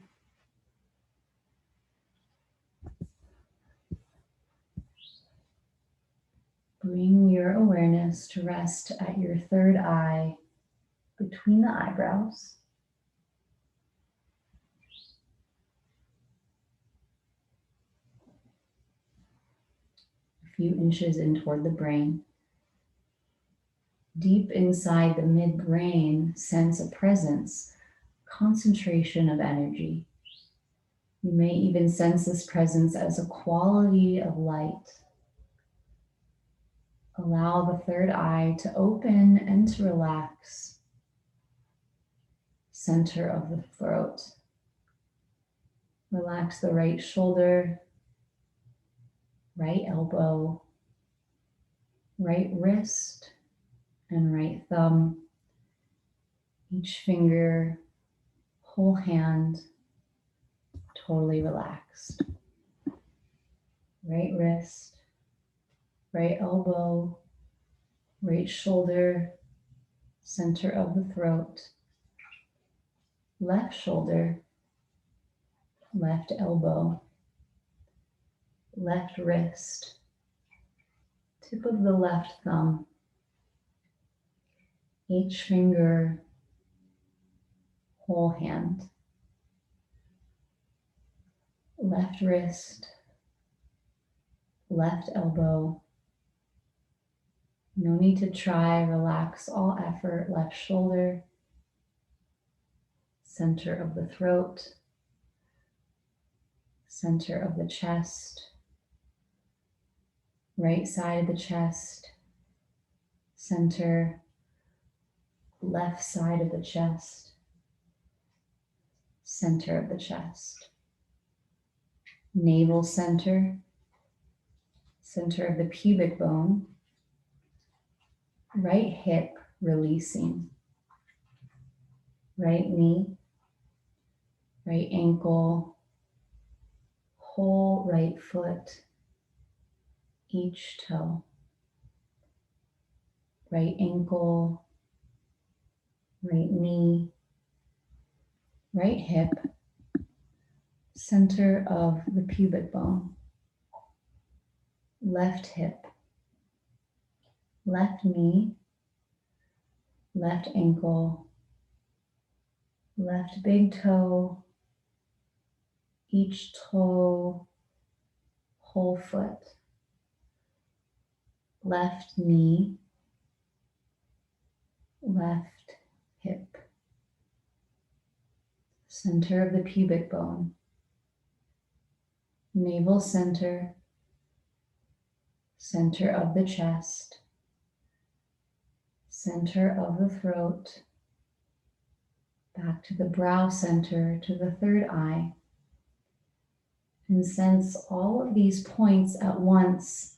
Bring your awareness to rest at your third eye between the eyebrows. A few inches in toward the brain. Deep inside the midbrain, sense a presence, concentration of energy. You may even sense this presence as a quality of light. Allow the third eye to open and to relax. Center of the throat. Relax the right shoulder, right elbow, right wrist, and right thumb. Each finger, whole hand, totally relaxed. Right wrist, right elbow, right shoulder, center of the throat, left shoulder, left elbow, left wrist, tip of the left thumb, each finger, whole hand, left wrist, left elbow. No need to try, relax all effort, left shoulder, center of the throat, center of the chest, right side of the chest, center, left side of the chest, center of the chest, navel center, center of the pubic bone, right hip releasing, right knee, right ankle, whole right foot, each toe. Right ankle, right knee, right hip, center of the pubic bone, left hip, left knee, left ankle, left big toe, each toe, whole foot, left knee, left hip, center of the pubic bone, navel center, center of the chest, center of the throat, back to the brow center, to the third eye, and sense all of these points at once.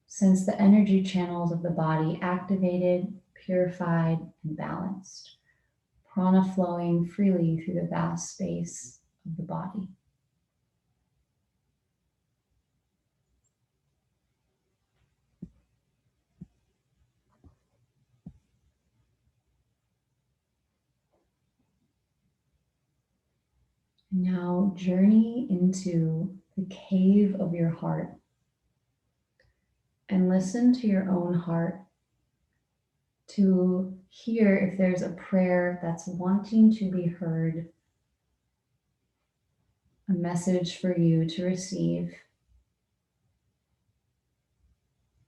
Sense the energy channels of the body activated, purified, and balanced. Prana flowing freely through the vast space of the body. Now journey into the cave of your heart and listen to your own heart to hear if there's a prayer that's wanting to be heard, a message for you to receive.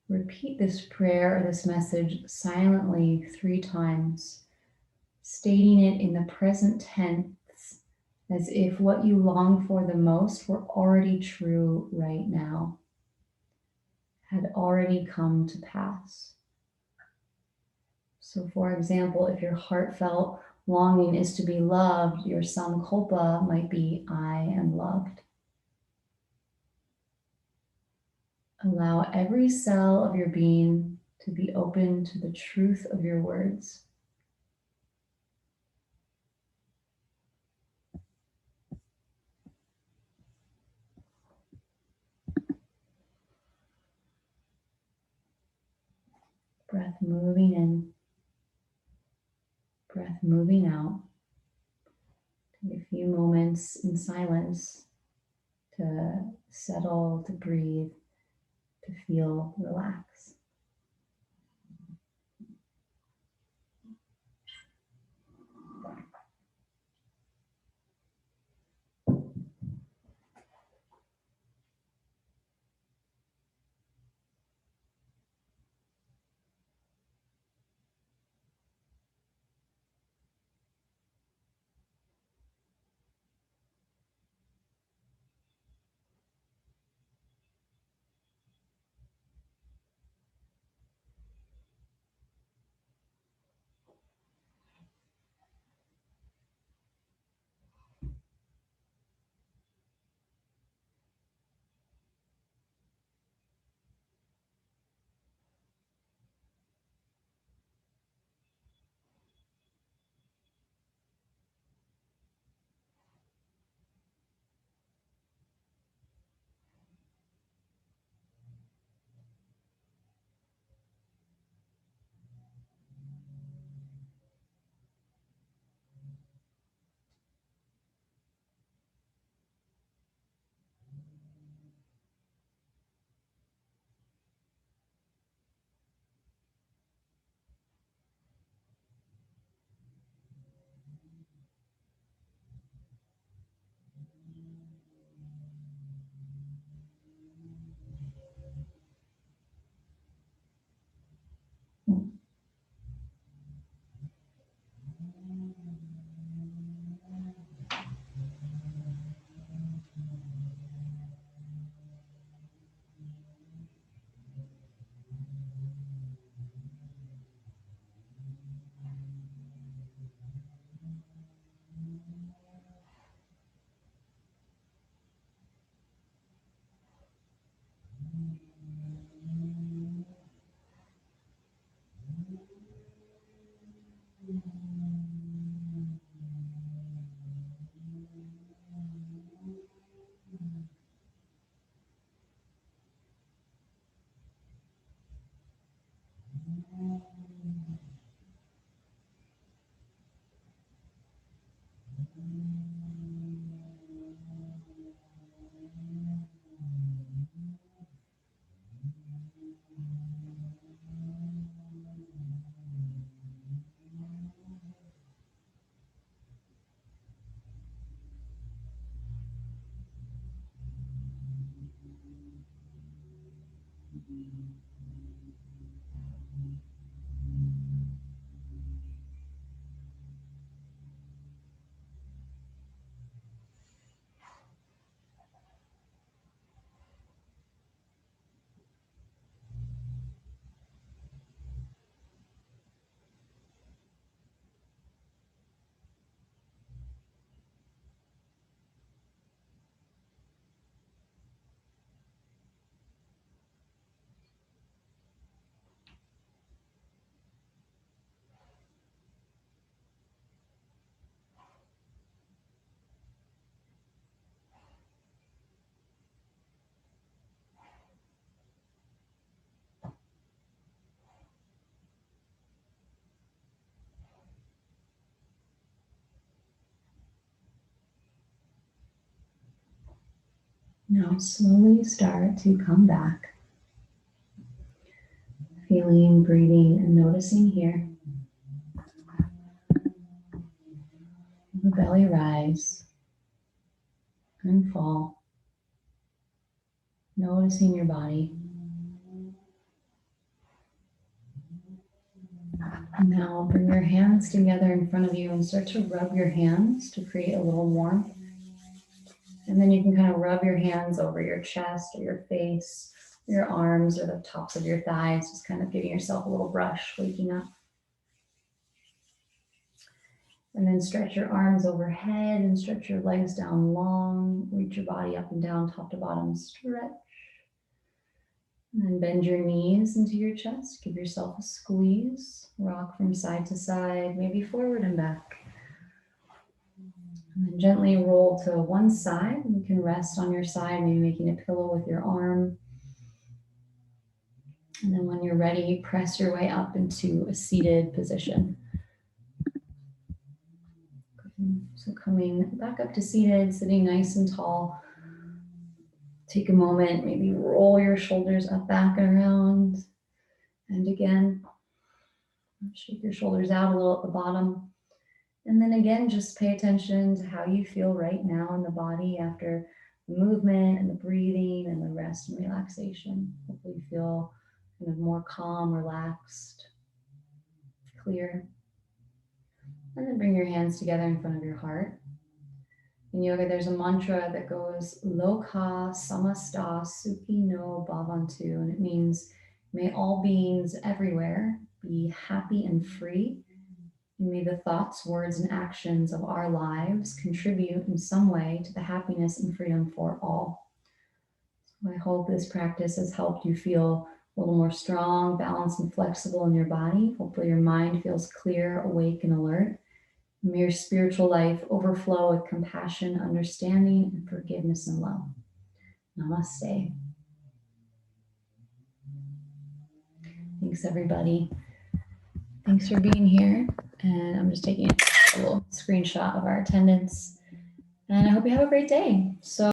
Repeat this prayer or this message silently 3 times, stating it in the present tense as if what you long for the most were already true right now, had already come to pass. So, for example, if your heartfelt longing is to be loved, your sankalpa might be, I am loved. Allow every cell of your being to be open to the truth of your words. Breath moving in, breath moving out. Take a few moments in silence to settle, to breathe, to feel relaxed. Now slowly start to come back, feeling, breathing, and noticing here. The belly rise and fall. Noticing your body. Now bring your hands together in front of you and start to rub your hands to create a little warmth. And then you can kind of rub your hands over your chest or your face, your arms or the tops of your thighs, just kind of giving yourself a little brush, waking up. And then stretch your arms overhead and stretch your legs down long. Reach your body up and down, top to bottom, stretch. And then bend your knees into your chest. Give yourself a squeeze. Rock from side to side, maybe forward and back. And then gently roll to one side. You can rest on your side, maybe making a pillow with your arm. And then when you're ready, press your way up into a seated position. So coming back up to seated, sitting nice and tall. Take a moment, maybe roll your shoulders up, back, and around. And again, shake your shoulders out a little at the bottom. And then again, just pay attention to how you feel right now in the body after the movement and the breathing and the rest and relaxation. Hopefully you feel kind of more calm, relaxed, clear. And then bring your hands together in front of your heart. In yoga, there's a mantra that goes, Lokha samasta sukhi no bhavantu, and it means, may all beings everywhere be happy and free. And may the thoughts, words, and actions of our lives contribute in some way to the happiness and freedom for all. So I hope this practice has helped you feel a little more strong, balanced, and flexible in your body. Hopefully your mind feels clear, awake, and alert. May your spiritual life overflow with compassion, understanding, and forgiveness and love. Namaste. Thanks, everybody. Thanks for being here. And I'm just taking a little screenshot of our attendance. And I hope you have a great day. So